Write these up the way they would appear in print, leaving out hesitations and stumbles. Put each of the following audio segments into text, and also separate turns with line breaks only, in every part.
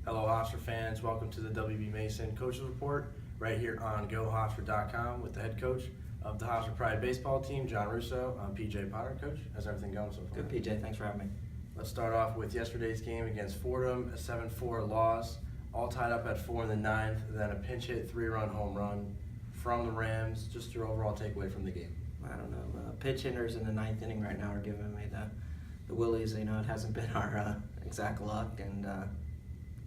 Hello, Hofstra fans. Welcome to the WB Mason Coaches Report right here on GoHofstra.com with the head coach of the Hofstra Pride baseball team, John Russo. I'm PJ Potter. Coach, how's everything going so far?
Good, PJ. Thanks for having me.
Let's start off with yesterday's game against Fordham, a 7-4 loss, all tied up at 4 in the ninth, then a pinch hit 3-run home run from the Rams. Just your overall takeaway from the game.
I don't know. Pitch hitters in the ninth inning right now are giving me the willies. You know, it hasn't been our exact luck, and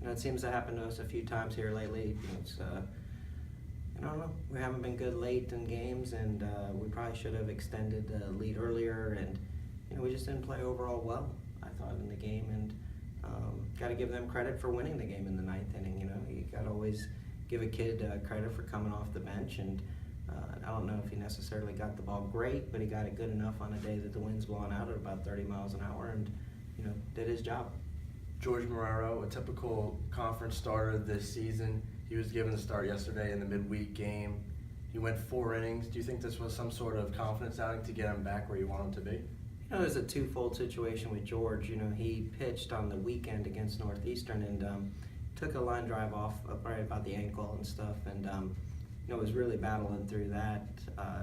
it seems to happen to us a few times here lately. I don't know. We haven't been good late in games, and we probably should have extended the lead earlier. And we just didn't play overall well, I thought, in the game. And got to give them credit for winning the game in the ninth inning. You got to always give a kid credit for coming off the bench. And I don't know if he necessarily got the ball great, but he got it good enough on a day that the wind's blowing out at about 30 miles an hour, and did his job.
George Marrero, a typical conference starter this season. He was given the start yesterday in the midweek game. He went 4 innings. Do you think this was some sort of confidence outing to get him back where you want him to be?
There's a twofold situation with George. He pitched on the weekend against Northeastern and took a line drive off right about the ankle and stuff, and was really battling through that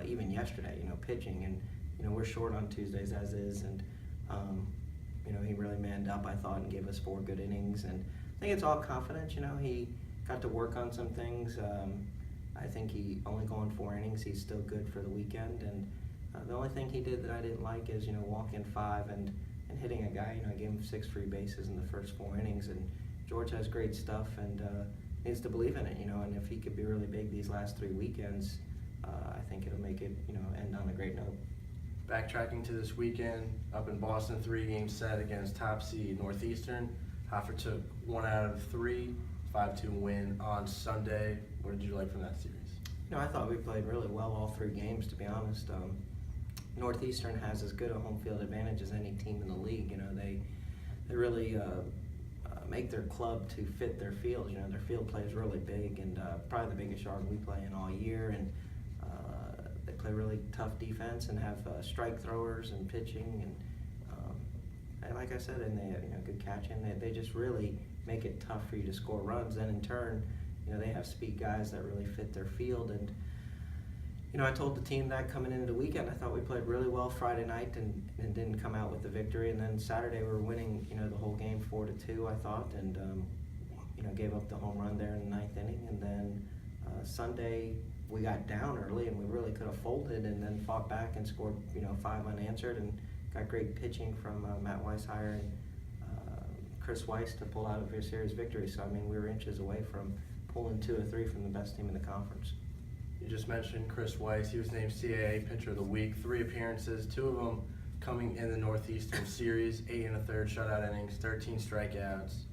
even yesterday, pitching. And we're short on Tuesdays as is, and he really manned up, I thought, and gave us 4 good innings. And I think it's all confidence. He got to work on some things. I think he only going 4 innings. He's still good for the weekend. And the only thing he did that I didn't like is walking 5 and hitting a guy. I gave him 6 free bases in the first 4 innings. And George has great stuff and needs to believe in it. And if he could be really big these last 3 weekends, I think it'll make it end on a great note.
Backtracking to this weekend, up in Boston, 3-game set against top seed Northeastern. Hofstra took 1 out of 3, 5-2 win on Sunday. What did you like from that series?
I thought we played really well all 3 games, to be honest. Northeastern has as good a home field advantage as any team in the league. They really make their club to fit their field. Their field play is really big, and probably the biggest yard we play in all year. And they play really tough defense and have strike throwers and pitching, and like I said, and they have good catching. They just really make it tough for you to score runs. Then in turn, they have speed guys that really fit their field. And I told the team that coming into the weekend, I thought we played really well Friday night and didn't come out with the victory. And then Saturday we were winning, the whole game 4-2, I thought, and gave up the home run there in the 9th inning. And then Sunday we got down early and we really could have folded, and then fought back and scored 5 unanswered, and got great pitching from Matt Weishire and Chris Weiss to pull out a series victory. So we were inches away from pulling 2 or 3 from the best team in the conference.
You just mentioned Chris Weiss. He was named CAA Pitcher of the Week. 3 appearances, 2 of them coming in the Northeastern Series, 8 1/3 shutout innings, 13 strikeouts,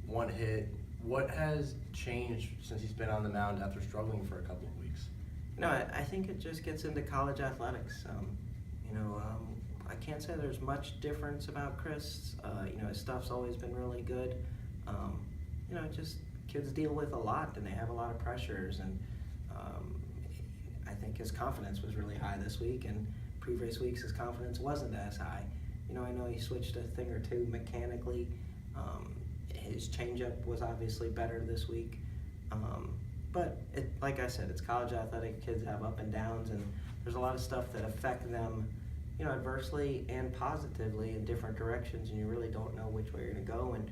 1 hit. What has changed since he's been on the mound after struggling for a couple of weeks?
I think it just gets into college athletics. I can't say there's much difference about Chris. His stuff's always been really good. Just kids deal with a lot, and they have a lot of pressures. And I think his confidence was really high this week, and previous weeks his confidence wasn't as high. I know he switched a thing or 2 mechanically. His changeup was obviously better this week. But like I said, it's college athletic. Kids have up and downs, and there's a lot of stuff that affect them, adversely and positively in different directions, and you really don't know which way you're going to go. And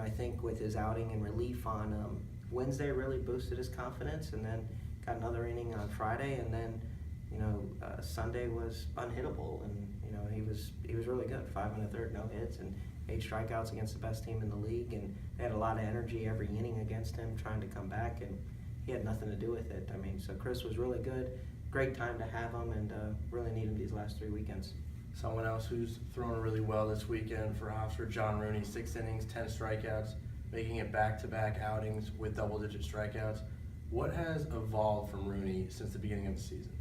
I think with his outing and relief on Wednesday really boosted his confidence, and then got another inning on Friday, and then Sunday was unhittable, and he was really good. 5 1/3, no hits, and 8 strikeouts against the best team in the league, and they had a lot of energy every inning against him trying to come back, and he had nothing to do with it. So Chris was really good. Great time to have him, and really need him these last 3 weekends.
Someone else who's thrown really well this weekend for Hofstra, John Rooney, 6 innings, 10 strikeouts, making it back-to-back outings with double-digit strikeouts. What has evolved from Rooney since the beginning of the season?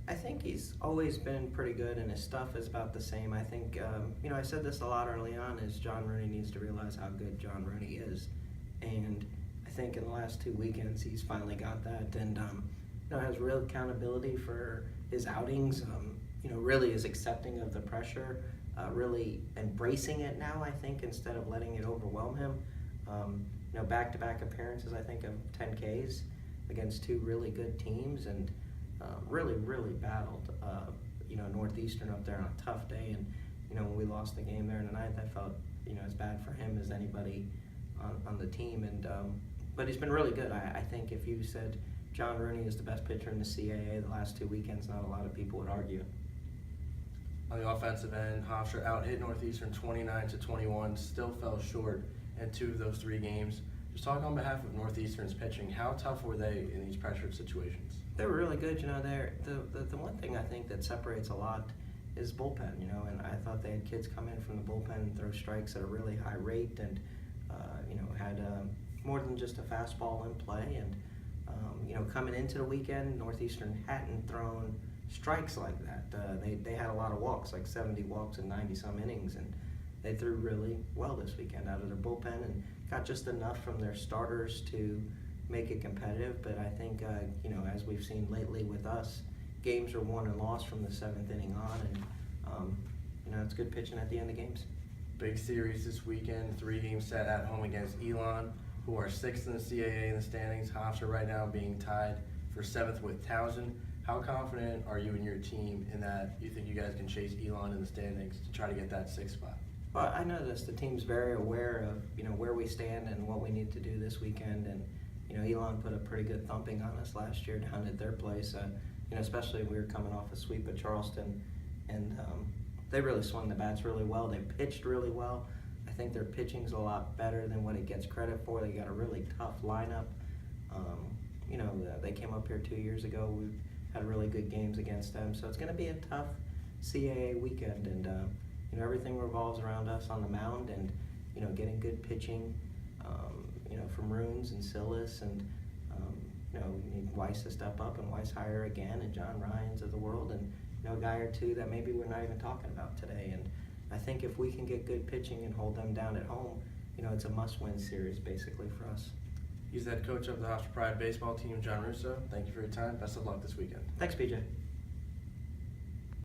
I think he's always been pretty good, and his stuff is about the same. I think, I said this a lot early on, is John Rooney needs to realize how good John Rooney is. And I think in the last 2 weekends he's finally got that, and has real accountability for his outings. Really is accepting of the pressure, really embracing it now, I think, instead of letting it overwhelm him. Back-to-back appearances, I think, of 10Ks against two really good teams, and really battled, Northeastern up there on a tough day. And, when we lost the game there in the ninth, I felt, as bad for him as anybody on the team. And but he's been really good. I think if you said John Rooney is the best pitcher in the CAA the last 2 weekends, not a lot of people would argue.
On the offensive end, Hofstra out-hit Northeastern 29-21, still fell short in 2 of those 3 games. Just talk on behalf of Northeastern's pitching. How tough were they in these pressured situations?
They were really good. The one thing I think that separates a lot is bullpen. And I thought they had kids come in from the bullpen and throw strikes at a really high rate, and had more than just a fastball in play. And coming into the weekend, Northeastern hadn't thrown strikes like that. They had a lot of walks, like 70 walks in 90-some innings, and they threw really well this weekend out of their bullpen and got just enough from their starters to make it competitive. But I think, as we've seen lately with us, games are won and lost from the 7th inning on, and it's good pitching at the end of games.
Big series this weekend, 3-game set at home against Elon, who are 6th in the CAA in the standings. Hofstra right now being tied for 7th with Towson. How confident are you and your team in that you think you guys can chase Elon in the standings to try to get that 6th spot?
Well, I noticed the team's very aware of, where we stand and what we need to do this weekend. And, Elon put a pretty good thumping on us last year down at their place. Especially we were coming off a sweep at Charleston, and they really swung the bats really well. They pitched really well. I think their pitching's a lot better than what it gets credit for. They got a really tough lineup. They came up here 2 years ago. We've had really good games against them. So it's going to be a tough CAA weekend, and everything revolves around us on the mound, and getting good pitching, from Runes and Silas, and we need Weiss to step up, and Weiss higher again, and John Ryans of the world, and a guy or two that maybe we're not even talking about today. And I think if we can get good pitching and hold them down at home, it's a must-win series basically for us.
He's the head coach of the Hofstra Pride baseball team, John Russo. Thank you for your time. Best of luck this weekend.
Thanks, PJ.